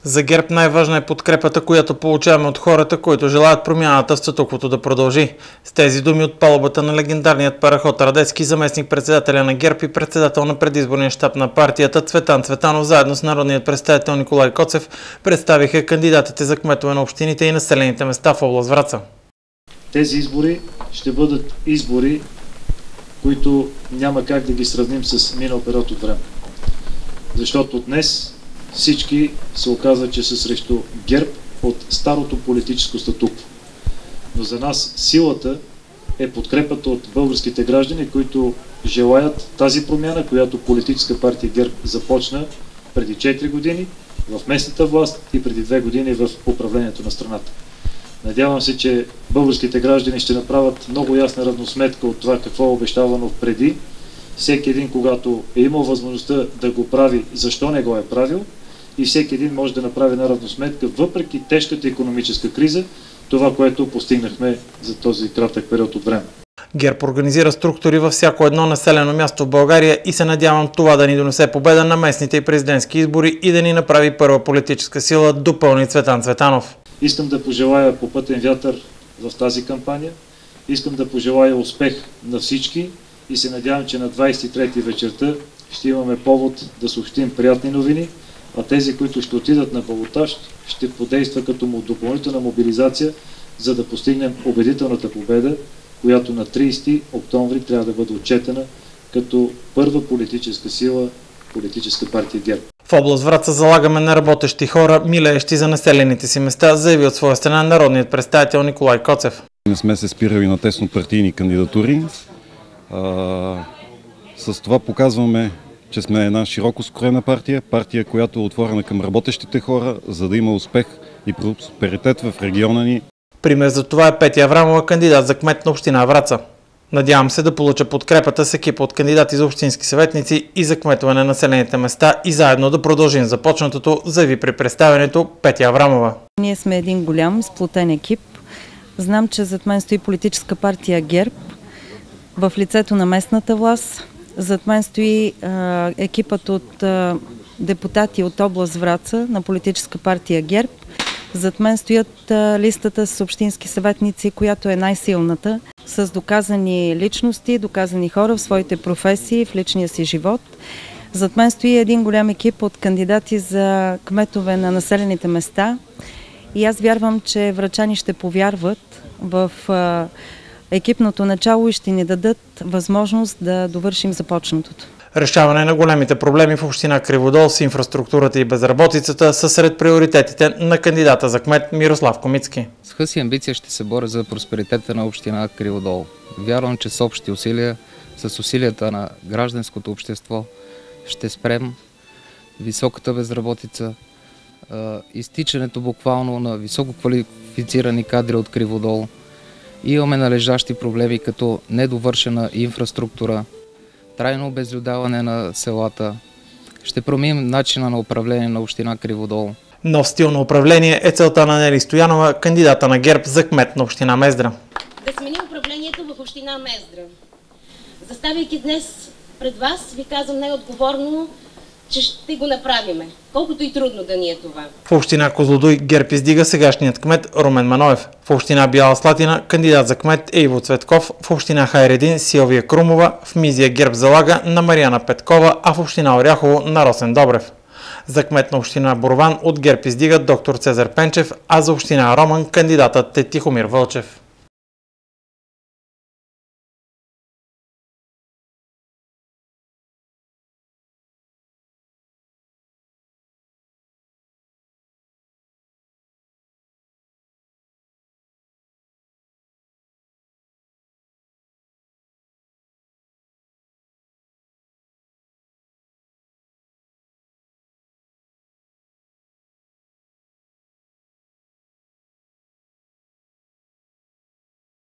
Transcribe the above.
За ГЕРБ най-важна е подкрепата, която получаваме от хората, които желаят промяната в статуквото да продължи. С тези думи от палубата на легендарният параход Радецки, заместник-председателя на ГЕРБ и председател на предизборния щаб на партията Цветан Цветанов, заедно с народният представител Николай Коцев, представиха кандидатите за кметове на общините и населените места в област Враца. Тези избори ще бъдат избори, които няма как да ги сравним с минал период от време. Защото днес всички се оказва, че са срещу ГЕРБ от старото политическо статукво. Но за нас силата е подкрепата от българските граждани, които желаят тази промяна, която политическа партия ГЕРБ започна преди 4 години в местната власт и преди 2 години в управлението на страната. Надявам се, че българските граждани ще направят много ясна равносметка от това какво е обещавано преди. Всеки един, когато е имал възможността да го прави, защо не го е правил, и всеки един може да направи една равносметка, въпреки тежката икономическа криза, това, което постигнахме за този кратък период от време. ГЕРБ организира структури във всяко едно населено място в България и се надявам това да ни донесе победа на местните и президентски избори и да ни направи първа политическа сила, допълни Цветан Цветанов. Искам да пожелая попътен вятър в тази кампания, искам да пожелая успех на всички и се надявам, че на 23-ти вечерта ще имаме повод да съобщим приятни новини, а тези, които ще отидат на балотаж, ще подейства като допълнителна мобилизация, за да постигнем убедителната победа, която на 30 октомври трябва да бъде отчетена като първа политическа сила, политическа партия ГЕРБ. В област Враца залагаме на работещи хора, милеещи за населените си места, заяви от своя страна народният представител Николай Коцев. Не сме се спирали на теснопартийни кандидатури. С това показваме, че сме една широко скроена партия, която е отворена към работещите хора, за да има успех и просперитет в региона ни. Пример за това е Петя Аврамова, кандидат за кмет на община Враца. Надявам се да получа подкрепата с екипа от кандидати за общински съветници и за кметове на населените места и заедно да продължим започнатото, заяви при представянето Петя Аврамова. Ние сме един голям сплотен екип. Знам, че зад мен стои политическа партия ГЕРБ в лицето на местната власт. Зад мен стои екипът от депутати от област Враца на политическа партия ГЕРБ. Зад мен стоят листата с общински съветници, която е най-силната, с доказани личности, доказани хора в своите професии, в личния си живот. Зад мен стои един голям екип от кандидати за кметове на населените места и аз вярвам, че врачани ще повярват в екипното начало и ще ни дадат възможност да довършим започнатото. Решаване на големите проблеми в община Криводол с инфраструктурата и безработицата са сред приоритетите на кандидата за кмет Мирослав Комицки. С хъс и амбиция ще се боря за просперитета на община Криводол. Вярвам, че с общи усилия, с усилията на гражданското общество ще спрем високата безработица, изтичането буквално на високо квалифицирани кадри от Криводол. Имаме належащи проблеми като недовършена инфраструктура, трайно обезлюдаване на селата. Ще променим начина на управление на община Криводол. Нов стил на управление е целта на Нели Стоянова, кандидата на ГЕРБ за кмет на община Мездра. Да сменим управлението в община Мездра. Заставайки днес пред вас, ви казвам най-отговорно, че ще го направиме, колкото и трудно да ни е това. В община Козлодуй ГЕРБ издига сегашният кмет Румен Маноев. В община Бяла Слатина кандидат за кмет е Иво Цветков. В община Хайредин Силвия Крумова. В Мизия ГЕРБ залага на Мариана Петкова, а в община Оряхово на Росен Добрев. За кмет на община Борован от ГЕРБ издигат доктор Цезар Пенчев, а за община Роман кандидатът е Тихомир Вълчев.